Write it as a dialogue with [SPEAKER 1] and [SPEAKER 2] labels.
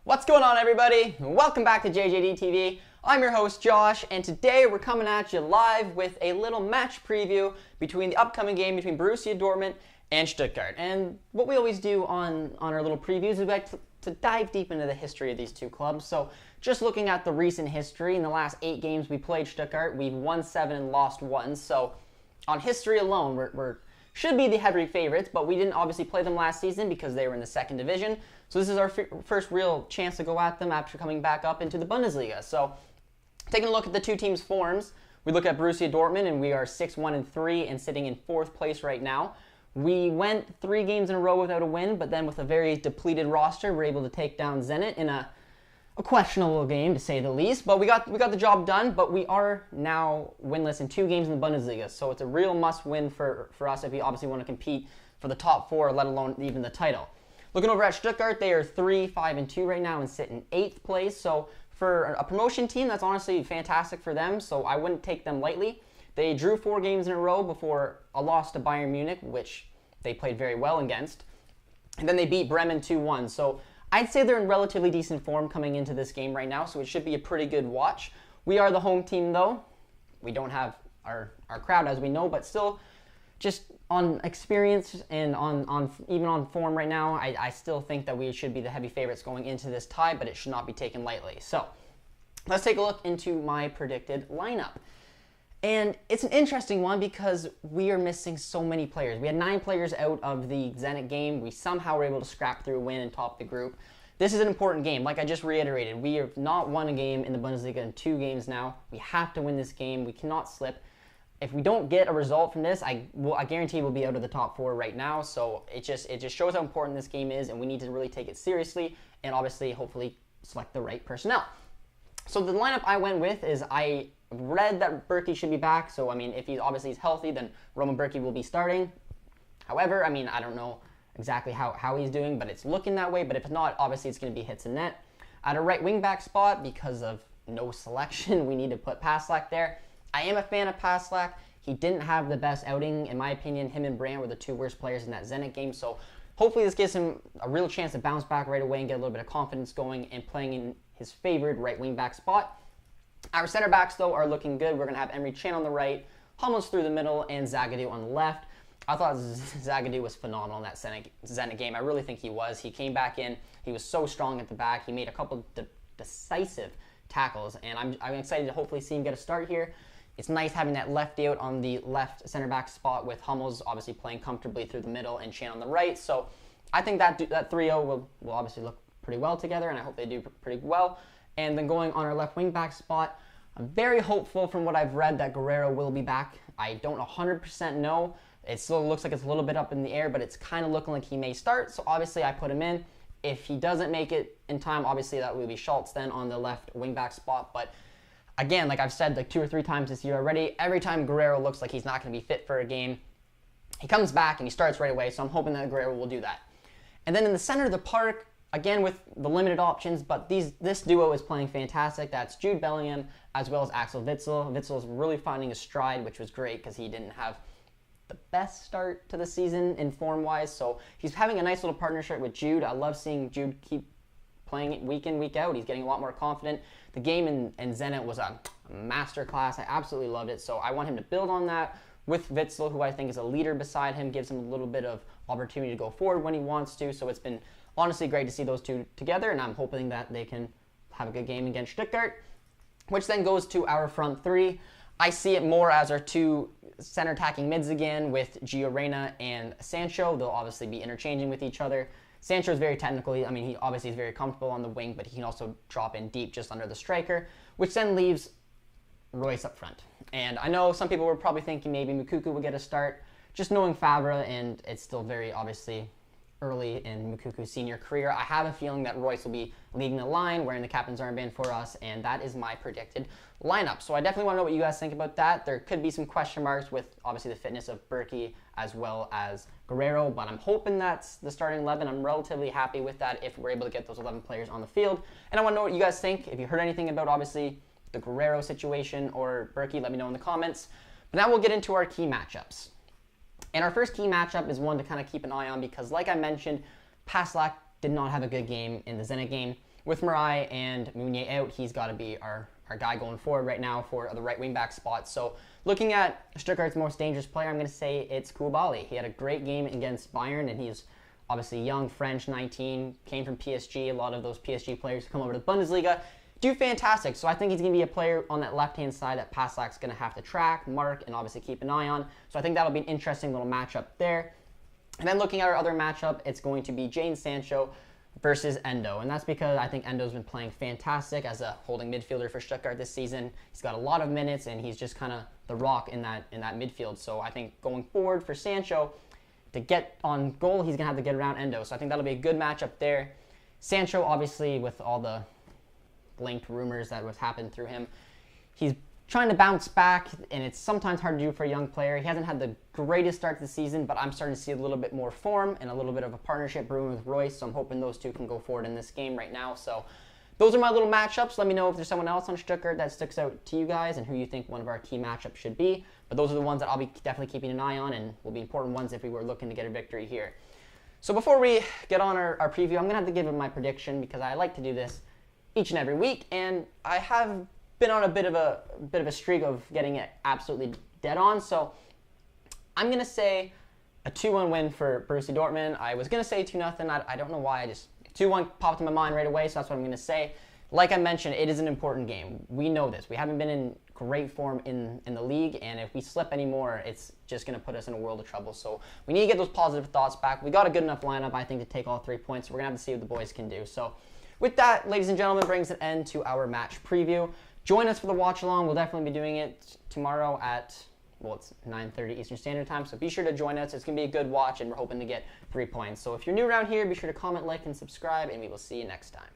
[SPEAKER 1] What's going on, everybody? Welcome back to JJD TV. I'm your host, Josh, and today we're coming at you live with a little match preview between the upcoming game between Borussia Dortmund and Stuttgart. And what we always do on our little previews is we like to dive deep into the history of these two clubs. So just looking at the recent history, in the last 8 games we played Stuttgart, we've won 7 and lost 1. So on history alone, we're should be the heavy favorites, but we didn't obviously play them last season because they were in the 2nd division. So this is our first real chance to go at them after coming back up into the Bundesliga. So taking a look at the two teams' forms, we look at Borussia Dortmund, and we are 6-1-3 and sitting in 4th place right now. We went 3 games in a row without a win, but then with a very depleted roster, we're able to take down Zenit in a questionable game, to say the least. But we got the job done, but we are now winless in 2 games in the Bundesliga. So it's a real must-win for us if we obviously want to compete for the top 4, let alone even the title. Looking over at Stuttgart, they are 3-5-2 right now and sit in 8th place. So for a promotion team, that's honestly fantastic for them, so I wouldn't take them lightly. They drew 4 games in a row before a loss to Bayern Munich, which they played very well against. And then they beat Bremen 2-1. So I'd say they're in relatively decent form coming into this game right now, so it should be a pretty good watch. We are the home team, though. We don't have our crowd, as we know, but still, just on experience and even on form right now, I still think that we should be the heavy favorites going into this tie, but it should not be taken lightly. So let's take a look into my predicted lineup. And it's an interesting one because we are missing so many players. We had 9 players out of the Zenit game. We somehow were able to scrap through a win and top the group. This is an important game. Like I just reiterated, we have not won a game in the Bundesliga in 2 games now. We have to win this game. We cannot slip. If we don't get a result from this, I guarantee we'll be out of the top 4 right now. So it just shows how important this game is, and we need to really take it seriously and obviously, hopefully, select the right personnel. So the lineup I went with is I read that Berkey should be back. So, I mean, if he's healthy, then Roman Berkey will be starting. However, I mean, I don't know exactly how he's doing, but it's looking that way. But if it's not, obviously it's going to be hits and net. At a right wing back spot, because of no selection, we need to put Paslak there. I am a fan of Paslak. He didn't have the best outing. In my opinion, him and Brandt were the 2 worst players in that Zenit game. So hopefully this gives him a real chance to bounce back right away and get a little bit of confidence going and playing in his favored right wing back spot. Our center backs, though, are looking good. We're going to have Emre Can on the right, Hummels through the middle, and Zagadou on the left. I thought Zagadou was phenomenal in that Zenit game. I really think he was. He came back in. He was so strong at the back. He made a couple decisive tackles, and I'm excited to hopefully see him get a start here. It's nice having that lefty out on the left center back spot with Hummels obviously playing comfortably through the middle and Can on the right. So I think that trio will obviously look pretty well together, and I hope they do pretty well. And then going on our left wing back spot, I'm very hopeful from what I've read that Guerreiro will be back. I don't 100% know. It still looks like it's a little bit up in the air, but it's kind of looking like he may start. So obviously I put him in. If he doesn't make it in time, obviously that will be Schultz then on the left wing back spot. But again, like I've said like 2 or 3 times this year already, every time Guerreiro looks like he's not going to be fit for a game, he comes back and he starts right away. So I'm hoping that Guerreiro will do that. And then in the center of the park, again, with the limited options, but this duo is playing fantastic. That's Jude Bellingham as well as Axel Witsel. Witzel is really finding a stride, which was great because he didn't have the best start to the season in form-wise. So he's having a nice little partnership with Jude. I love seeing Jude keep playing it week in, week out. He's getting a lot more confident. The game in Zenit was a masterclass. I absolutely loved it. So I want him to build on that with Witsel, who I think is a leader beside him, gives him a little bit of opportunity to go forward when he wants to. So it's been honestly great to see those two together, and I'm hoping that they can have a good game against Stuttgart, which then goes to our front 3. I see it more as our 2 center attacking mids again with Gio Reyna and Sancho. They'll obviously be interchanging with each other. Sancho is very technical. I mean, he obviously is very comfortable on the wing, but he can also drop in deep just under the striker, which then leaves Royce up front. And I know some people were probably thinking maybe Moukoko would get a start. Just knowing Favre, and it's still very obviously early in Moukoko's senior career, I have a feeling that Royce will be leading the line, wearing the captain's armband for us, and that is my predicted lineup. So I definitely want to know what you guys think about that. There could be some question marks with obviously the fitness of Berkey as well as Guerreiro, but I'm hoping that's the starting 11. I'm relatively happy with that if we're able to get those 11 players on the field. And I want to know what you guys think. If you heard anything about obviously the Guerreiro situation or Berkey, let me know in the comments. But now we'll get into our key matchups. And our first key matchup is one to kind of keep an eye on because, like I mentioned, Paslak did not have a good game in the Zenit game. with Marai and Meunier out, he's got to be our guy going forward right now for the right wing back spot. So looking at Stuttgart's most dangerous player, I'm going to say it's Koulibaly. He had a great game against Bayern, and he's obviously young, French, 19, came from PSG. A lot of those PSG players come over to the Bundesliga, do fantastic. So I think he's going to be a player on that left-hand side that Paslak's going to have to track, mark, and obviously keep an eye on. So I think that'll be an interesting little matchup there. And then looking at our other matchup, it's going to be Jadon Sancho versus Endo. And that's because I think Endo's been playing fantastic as a holding midfielder for Stuttgart this season. He's got a lot of minutes, and he's just kind of the rock in that midfield. So I think going forward for Sancho, to get on goal, he's going to have to get around Endo. So I think that'll be a good matchup there. Sancho, obviously, with all the linked rumors that was happened through him, he's trying to bounce back, and it's sometimes hard to do for a young player. He hasn't had the greatest start to the season, but I'm starting to see a little bit more form and a little bit of a partnership brewing with Royce, so I'm hoping those two can go forward in this game right now. So those are my little matchups. Let me know if there's someone else on Stuttgart that sticks out to you guys and who you think one of our key matchups should be. But those are the ones that I'll be definitely keeping an eye on and will be important ones if we were looking to get a victory here. So before we get on our preview, I'm going to have to give my prediction because I like to do this each and every week, and I have been on a bit of a streak of getting it absolutely dead on. So I'm going to say a 2-1 win for Borussia Dortmund. I was going to say 2-0. I don't know why. 2-1 popped in my mind right away, so that's what I'm going to say. Like I mentioned, it is an important game. We know this. We haven't been in great form in the league, and if we slip anymore, it's just going to put us in a world of trouble. So we need to get those positive thoughts back. We got a good enough lineup, I think, to take all 3 points. We're going to have to see what the boys can do. So with that, ladies and gentlemen, brings an end to our match preview. Join us for the watch along. We'll definitely be doing it tomorrow at, well, it's 9:30 Eastern Standard Time, so be sure to join us. It's going to be a good watch, and we're hoping to get 3 points. So if you're new around here, be sure to comment, like, and subscribe, and we will see you next time.